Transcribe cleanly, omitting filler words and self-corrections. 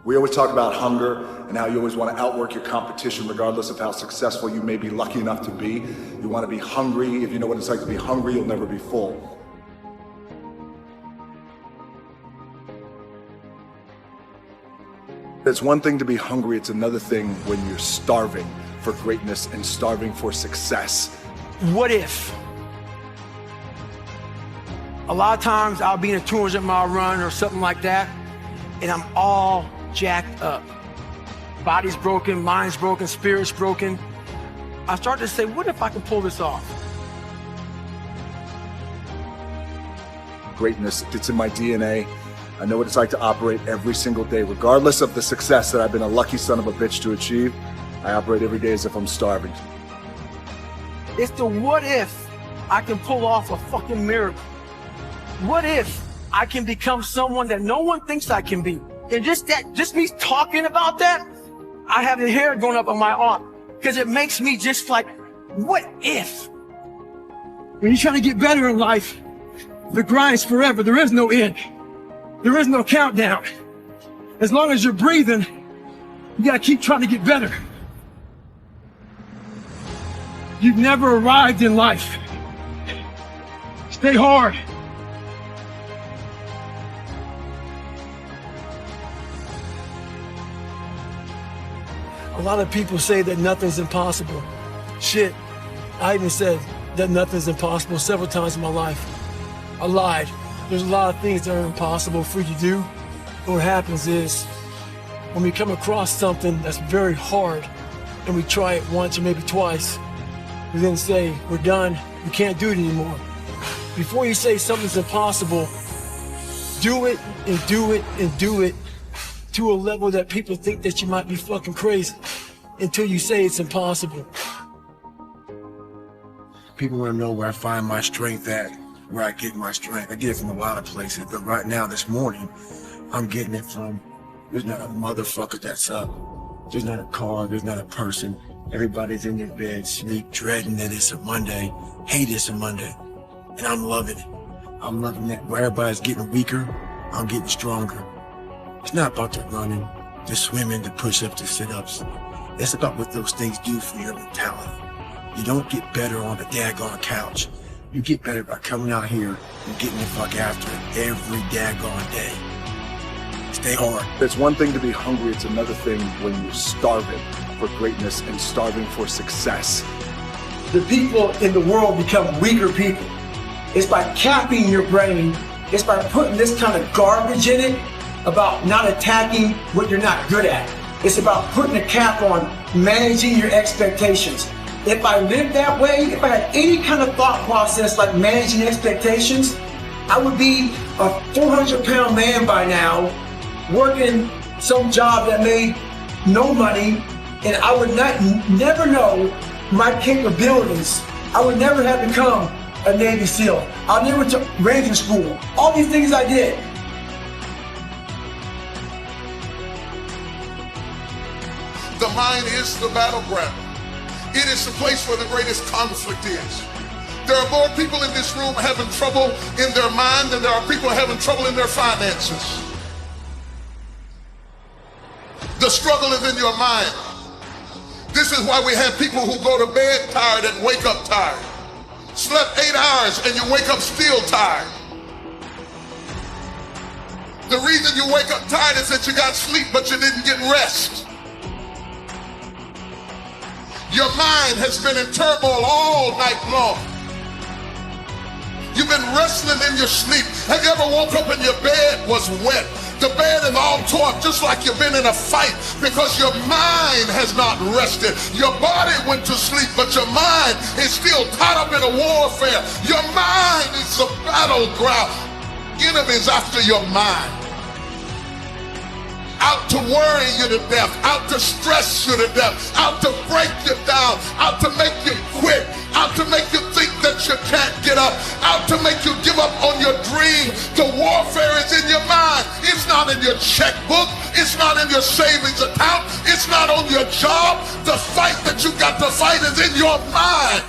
We always talk about hunger and how you always want to outwork your competition regardless of how successful you may be lucky enough to be. You want to be hungry. If you know what it's like to be hungry, you'll never be full. It's one thing to be hungry, it's another thing when you're starving for greatness and starving for success. What if? A lot of times I'll be in a 200-mile run or something like that, and I'm all jacked up. Body's broken, mind's broken, spirit's broken. I start to say, what if I can pull this off? Greatness, it's in my DNA. I know what it's like to operate every single day, regardless of the success that I've been a lucky son of a bitch to achieve. I operate every day as if I'm starving. It's the what if I can pull off a fucking miracle. What if I can become someone that no one thinks I can be? And just me talking about that, I have the hair going up on my arm because it makes me just like, what if? When you're trying to get better in life, the grind's forever. There is no end. There is no countdown. As long as you're breathing, you gotta keep trying to get better. You've never arrived in life. Stay hard. A lot of people say that nothing's impossible. Shit, I even said that nothing's impossible several times in my life. I lied. There's a lot of things that are impossible for you to do. But what happens is, when we come across something that's very hard, and we try it once or maybe twice, we then say, we're done, we can't do it anymore. Before you say something's impossible, do it and do it and do it to a level that people think that you might be fucking crazy until you say it's impossible. People want to know where I find my strength at, where I get my strength. I get it from a lot of places, but right now, this morning, I'm getting it from, there's not a motherfucker that's up. There's not a car, there's not a person. Everybody's in their bed, sleep, dreading that it's a Monday, hate it's a Monday. And I'm loving it. I'm loving that where everybody's getting weaker, I'm getting stronger. It's not about the running, the swimming, the push-ups, the sit-ups. It's about what those things do for your mentality. You don't get better on the daggone couch. You get better by coming out here and getting the fuck after it every daggone day. Stay hard. It's one thing to be hungry, it's another thing when you're starving for greatness and starving for success. The people in the world become weaker people. It's by capping your brain, it's by putting this kind of garbage in it about not attacking what you're not good at. It's about putting a cap on managing your expectations. If I lived that way, if I had any kind of thought process like managing expectations, I would be a 400-pound man by now, working some job that made no money, and I would never know my capabilities. I would never have become a Navy SEAL. I never took Ranger School. All these things I did. The mind is the battleground. It is the place where the greatest conflict is. There are more people in this room having trouble in their mind than there are people having trouble in their finances. The struggle is in your mind. This is why we have people who go to bed tired and wake up tired. Slept 8 hours and you wake up still tired. The reason you wake up tired is that you got sleep but you didn't get rest. Your mind has been in turmoil all night long. You've been wrestling in your sleep. Have you ever woke up and your bed was wet? The bed is all tore up just like you've been in a fight because your mind has not rested. Your body went to sleep, but your mind is still caught up in a warfare. Your mind is a battleground. Enemies after your mind. Out to worry you to death, out to stress you to death, out to break you down, out to make you quit, out to make you think that you can't get up, out to make you give up on your dream. The warfare is in your mind. It's not in your checkbook. It's not in your savings account. It's not on your job. The fight that you got to fight is in your mind.